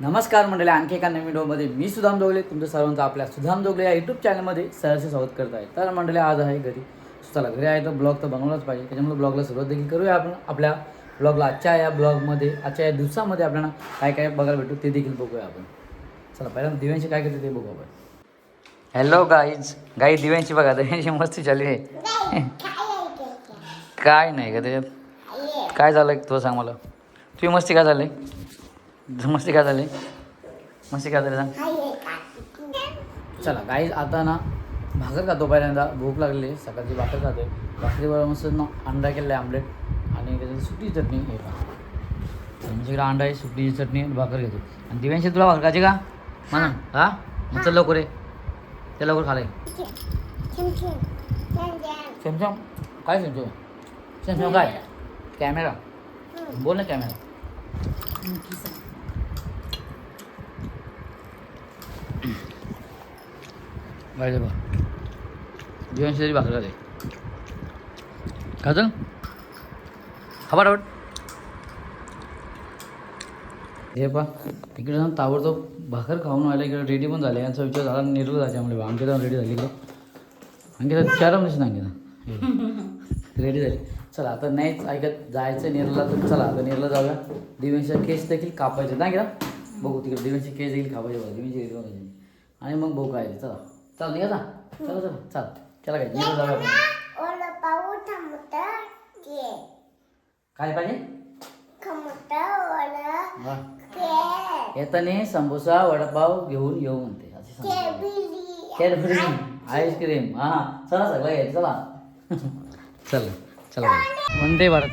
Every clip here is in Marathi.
नमस्कार मंडळी, आणखी एका नवीन व्हिडिओमध्ये मी सुधाम जोगले तुमचं सर्वांचं आपल्या सुधाम जोगले या यूट्यूब चॅनलमध्ये सहर्ष स्वागत करत आहे. तर मंडळी आज आहे घरी. चला घरी आहे तर ब्लॉग तर बनवलाच पाहिजे, त्याच्यामुळे ब्लॉगला सुरुवात देखील करूया आपण. आपल्या ब्लॉगला आजच्या या दिवसामध्ये आपल्याला काय काय बघायला भेटू ते देखील बघूया आपण. चला पहिल्यांदा दिव्यांशी काय करते ते बघू आपण. हॅलो गाईज, दिव्यांशी बघा, दिव्यांशी मस्ती चालू आहे. काय नाही का त्याच्यात, काय झालं तो सांग मला. तुझी मस्ती काय झाली, मस्ती काय झाली सांग. चला गाईज आता ना भाकर खातो. पहिल्यांदा भूक लागली, सकाळची भाकर खातोय. भाकरीवर मस्त ना अंडा केलेला आहे, आमलेट आणि त्याची सुट्टी चटणी. हे का म्हणजे इकडे अंडा आहे, सुट्टीची चटणी, भाकर घेतो. आणि दिव्यांशी तुला भाकर खायची का म्हणा? हा मग चल लवकर ये, ते लवकर खालाय. सॅमसंग काय सॅमसंग काय कॅमेरा बोल ना, कॅमेरा. गायचं बघ दिव्यांशी तरी भाकर खाते. खातं खबाट. हे पा इकडे जाऊन ताबडतोब भाकर खाऊन व्हायला इकडे रेडी पण झाले. यांचा विचार झाला निर्ल त्याच्यामुळे आमच्या जाऊन रेडी झाली. इकडे अंकिता चार दिवशी अंकिता रेडी झाली. चला आता नाहीच ऐकत जायचं निर्ला, तर चला आता निर्ला जाऊया. दिव्यांशी केस देखील कापायचे ना का बघू, तिकडे दिव्यांशी केस देखील कापायचे बघा, दिव्यांशी केस बघायचे आणि मग बघू काय. चला चल निघा जा, चला चला चाल चला काय निर्ला जाऊया आपण. काय पाहिजे येताने समोसा वडापाव घेऊन येऊ म्हणते. Cadbury ice cream. हा चला सगळं घ्यायचं. चला चला चला वंदे भारत.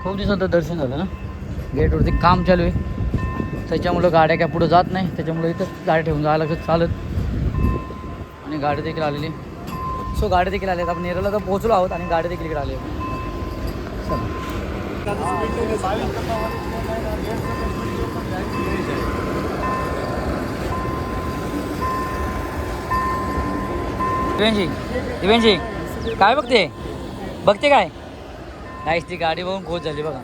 खूप दिवसाचं दर्शन झालं ना. गेटवरती काम चालू आहे, त्याच्यामुळं गाड्या काय पुढं जात नाही, त्याच्यामुळे इथं गाडी ठेवून जायला लागतं चालत. आणि गाडी देखील आलेली. सो गाडी देखील आली. आपण नेरळला तर पोहोचलो आहोत आणि गाडी देखील इकडे आली. चला दिव्यांशी काय बघते काय नाहीच. ती गाडी बघून खोच झाली बघा.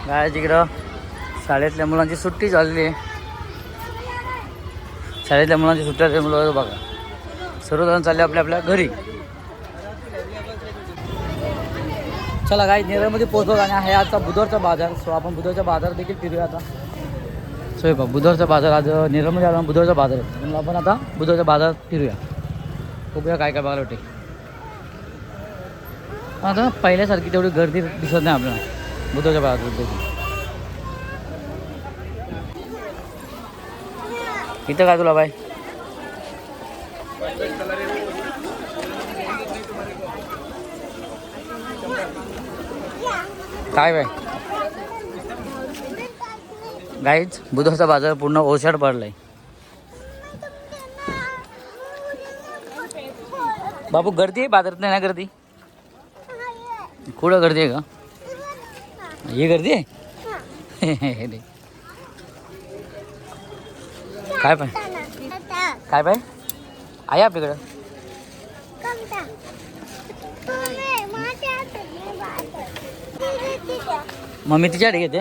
काय तिकडं शाळेतल्या मुलांची सुट्टी झालेली आहे. शाळेतल्या मुलांची सुट्टी असल्यामुळं बघा सर्वजण चालले आपल्या घरी. चला काय नेरळमध्ये पोहोचलो आणि आहे आजचा बुधवारचा बाजार. सो आपण बुधवारचा बाजार देखील फिरूया आता. सो हे बुधवारचा बाजार आज नेरळमध्ये आला. बुधवारचा बाजार आहे म्हणून आपण आता बुधवारचा बाजार फिरूया, बघूया काय काय बघायला वाटते. आता पहिल्यासारखी तेवढी गर्दी दिसत नाही आपल्याला बुधवारच्या बाजारात देखील. इथं काय तुला बाय काय बाय गाईच बुधवारचा बाजार पूर्ण ओसाड पडलाय. बाबू गर्दी आहे बाजारात, नाही ना गर्दी? कुठं गर्दी आहे का? ही गर्दी आहे. काय पाय काय पाय आहे आपल्याकडं? मम्मी तिच्याकडे घेते.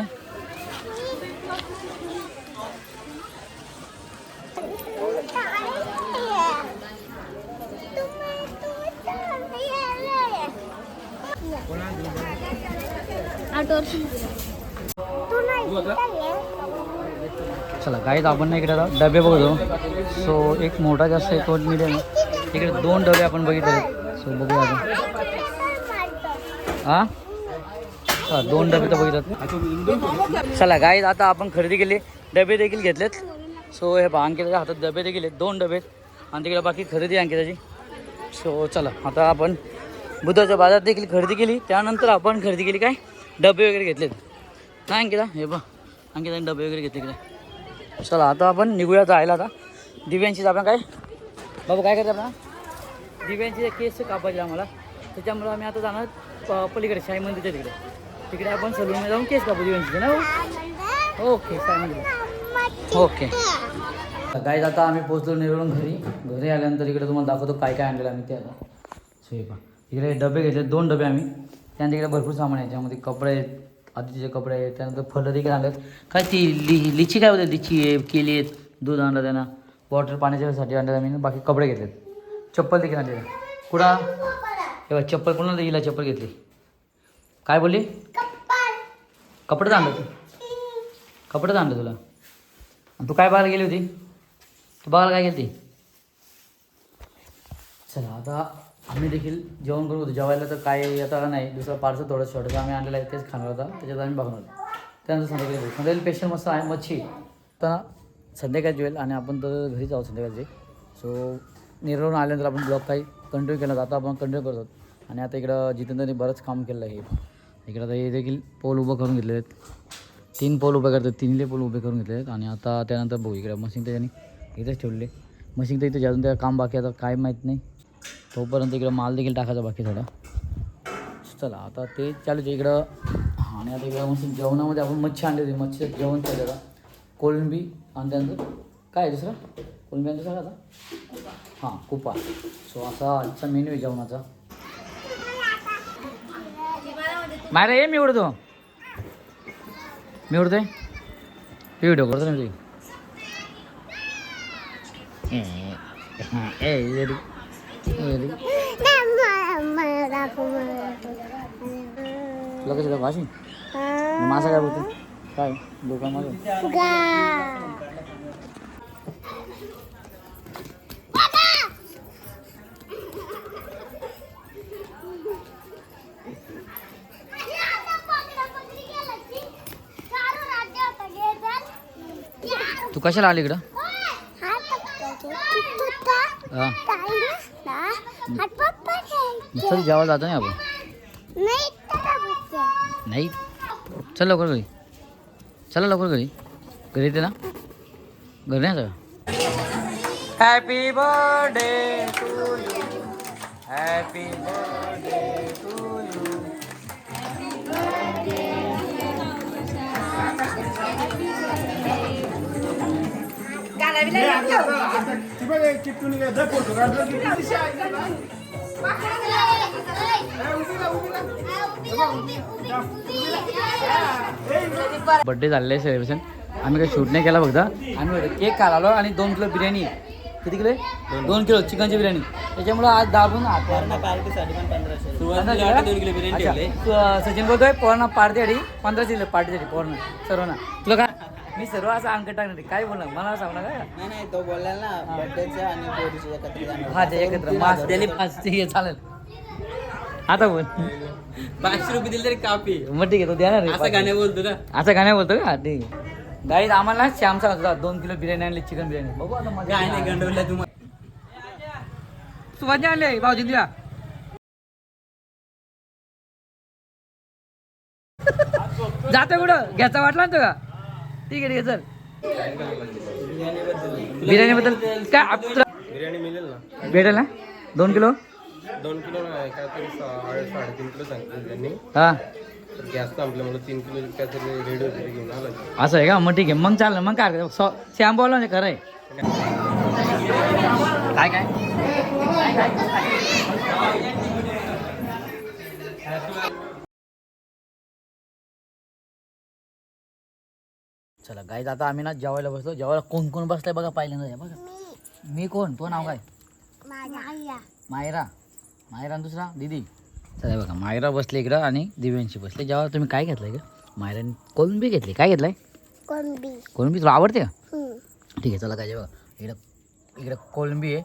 चला काहीच आपण नाही इकडे डबे बघतो. सो एक मोठा जास्त एक मिडियम. इकडे 2 डबे आपण बघितले. सो बघूया आपण. हां 2 डबे तर बघितलं. चला गाईज आता आपण खरेदी केली, डबे देखील घेतलेत. सो हे अंकिताच्या हातात डबे देखील आहेत, 2 डबे आणि तिकडे बाकी खरेदी अंकिताची. सो चला आता आपण बुधवारच्या बाजारात देखील खरेदी केली, त्यानंतर आपण खरेदी केली काय डबे वगैरे घेतलेत. काय अंकिता हे बघ अंकिताने डबे वगैरे घेतले इकडे. चला आता आपण निघूया जायला. आता दिव्यांशीच आपण काय बाबू काय करते आपण दिव्यांचे केस कापायचे आम्हाला, त्याच्यामुळं आम्ही आता जाणार पलीकडे शाही मंदिरच्या तिकडे आपण सलूनमध्ये जाऊन केस कापू दिव्यांचे ना. ओके साई मंदिर. ओके गाईज आता आम्ही पोहोचलो निवडून घरी आल्यानंतर इकडे तुम्हाला दाखवतो काय काय आणलेलं आम्ही ते आता. सो हे पहा इकडे डबे घेतले 2 डबे आम्ही. त्यानंतर इकडे भरपूर सामान आहे ज्यामध्ये कपडे आहेत, आधीचे कपडे आहेत, त्यानंतर फळं देखील आणलेत. काय ती लिची काय होते, लिची आहे, केली आहेत, दूध आणलं त्यांना, वॉटर पाण्याच्यासाठी आणलं आम्ही. बाकी कपडे घेतलेत, चप्पल देखील आणलेलं. कुठं हे बघ चप्पल कोणाला हिला चप्पल घेतली. काय बोलली? कपडे आणलं तू, कपडे आणलं तुला. आणि तू काय बघायला गेली होती, तू बघायला काय गेली? चला आता आम्ही देखील जेवण करू होतो. जेवायला तर काय आता नाही, दुसरं पार्सल थोडं छोटंसं आम्ही आणलेलं आहे तेच खाणार होता, त्याच्यात आम्ही बघणार. त्यानंतर संध्याकाळी स्पेशल मस्त आहे मच्छी. तर संध्याकाळी जेवेल आणि आपण तर घरी जाऊ संध्याकाळचे. सो निरवून आल्यानंतर आपण ब्लॉग काही कंटिन्यू केला होता, आता आपण कंटिन्यू करतो. आणि आता इकडं जितेंद्रने बरंच काम केलं आहे. इकडं आता हे देखील पोल उभं करून घेतले आहेत, 3 पोल उभे करतात, 3 पोल उभे करून घेतले आहेत. आणि आता त्यानंतर बघू इकडे मशीन त्याच्याने इथेच ठेवले. मशीन तर इथे अजून त्या काम बाकी आता काय माहीत नाही. तोपर्यंत इकडं माल देखील टाकायचा बाकी थोडा. चला आता ते चालूच इकडं. आणि आता इकडं मशीन जेवणामध्ये आपण मच्छी आणली होती, मच्छीचं जेवण केलं आता कोळंबी. आणि त्यानंतर काय आहे दुसरं कोळंबी आणि दुसरं आता हां कुपा. सो असा आजचा मेन्यू आहे जेवणाचा. मायरा ये मी उडतो, मी उडतोय व्हिडिओ करतो ना मी. तुला कसं काय भाषी माझा काय बोलतो काय दुकान माझं. तू कशाला आली इकडं? हां चल जेवायला जातो नाही आपण. नाही चल लवकर घरी, चला लवकर घरी. घरी येते ना, घरी नाही सगळं. Happy birthday to you, happy birthday to you. Birthday झालेलं आहे सेलिब्रेशन. आम्ही काही शूट नाही केला, फक्त आम्ही केक खाला आणि 2 किलो बिर्याणी. किती किलो? 2 किलो चिकनची बिर्याणी. त्याच्यामुळे आज दाबून पार्टीसाठी पण 1500 2 किलो बिर्याणी ठेवले. सचिन बोलतोय पोरांना पार्टीसाठी 1500 दिले पार्टीसाठी पोरांना सर्वांना. तुला काय मी सर्व असं अंकट टाकणार काय बोलणार मला सांगणार काय? नाही तो बोलला ना बर्थडेचं आणि पोरीचं एकत्र. हा ते एकत्र मास दिले 500 हे चालेल. आता बोल 500 रुपये दिले तरी काफी. मग ठीक आहे तो देणार रे. असं गाणं बोलतो का? असं गाणं बोलतो का? ठीक आहे. गाईज आम्हाला श्याम सांगतो 2 किलो बिर्याणी आणली, चिकन बिर्याणी. बघू आता मजा काय नाही गंडवलं तुम्हाला. सुभाष आणले भाऊजी दिला. जातो कुठं घ्यायचा वाटला ना तुला? ठीक आहे चल. बिर्याणी बद्दल काय बिर्याणी मिळेल ना, भेटेल ना? 2 किलो 2 किलो नाही काहीतरी 3.5 किलो सांगितलं त्यांनी. हा गॅस संपल्यामुळे 3 किलो काहीतरी रेडी होते ते घेऊन आला. असं आहे का? मग ठीक आहे मग चालेल. मग काय श्याम बोला म्हणजे खरं आहे. काय काय चला गाईज आता आम्ही ना जेवायला बसलो. जेवायला कोण कोण बसलाय बघा पहिल्यांदा. बघा मी कोण, तो नाव काय? मायरा. मायरा आणि दुसरा दीदी. चला बघा मायरा बसली इकडं आणि दिव्यांशी बसले. जेव्हा तुम्ही काय घेतलंय का? मायराने कोळंबी घेतली. काय घेतलंय? कोळंबी तुला आवडते का? ठीक आहे चला काय बघा इकडं कोळंबी आहे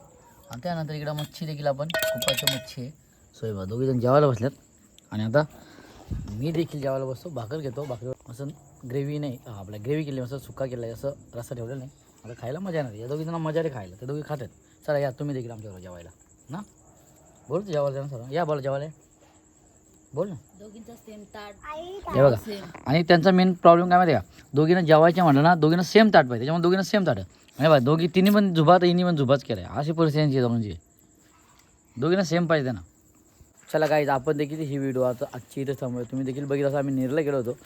आणि त्यानंतर इकडं मच्छी देखील आपण कुपाची मच्छी आहे. सोय बघा दोघी जण जेवायला बसल्यात. आणि आता मी देखील जेवायला बसतो. भाकर घेतो. भाकरीवर असं ग्रेव्ही नाही आपल्या ग्रेव्ही केली असं सुका केला आहे, असं रस्सा ठेवलेला नाही. आता खायला मजा नाही. या दोघी जण मजा रे खायला, ते दोघी खातात. चला या तुम्ही देखील आमच्यावर जेवायला ना. बोल जेवायला ना सर या बोला जेवायला बोल ना. हे बघा आणि त्यांचा मेन प्रॉब्लेम काय माहिती आहे का? दोघीनं जेवायचं म्हटलं ना दोघीनं सेम ताट पाहिजे. त्याच्यामुळे दोघीनं सेम ताट नाही बघा. दोघी तिन्ही पण जुबात हिनी पण जुबाच केला आहे. अशी परिस्थिती म्हणजे दोघीनं सेम पाहिजे ना. चला गाईज आपण देखील ही व्हिडिओ आता आजची इथं थांबूया. तुम्ही देखील बघितलं असं आम्ही नेरला गेलो होतो.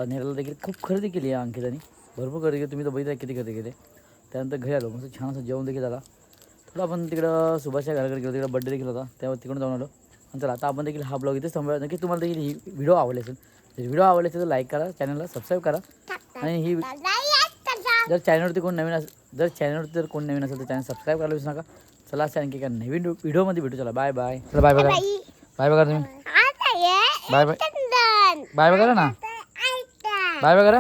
नेरला देखील खूप खरेदी केली आहे अंकिताने. भरपूर खरेदी केली. तुम्ही तर बघितलं किती खरेदी केली. त्यानंतर घरी आलो मस्त छान असं जेवण देखील झाला. थोडं आपण तिकडं सुभाषच्या घराकडे गेलो, तिकडं बड्डे देखील होता तेव्हा तिकडून जाऊन आलो. आणि चला आता आपण देखील हा ब्लॉग इथेच थांबूया. नक्की तुम्हाला देखील ही व्हिडिओ आवडली असेल. जर व्हिडिओ आवडले असेल तर लाईक करा, चॅनलला सबस्क्राईब करा. आणि ही जर चॅनलवरती कोण नवीन असेल तर चॅनल सबस्क्राईब करायला विसरू नका. चला असे आणखी काय नवीन व्हिडिओमध्ये भेटू. चला बाय बाय. चला बाय बाय करा. बाय बाय करा तुम्ही. Bye bye. बाय बाय करा ना. बाय बाय करा.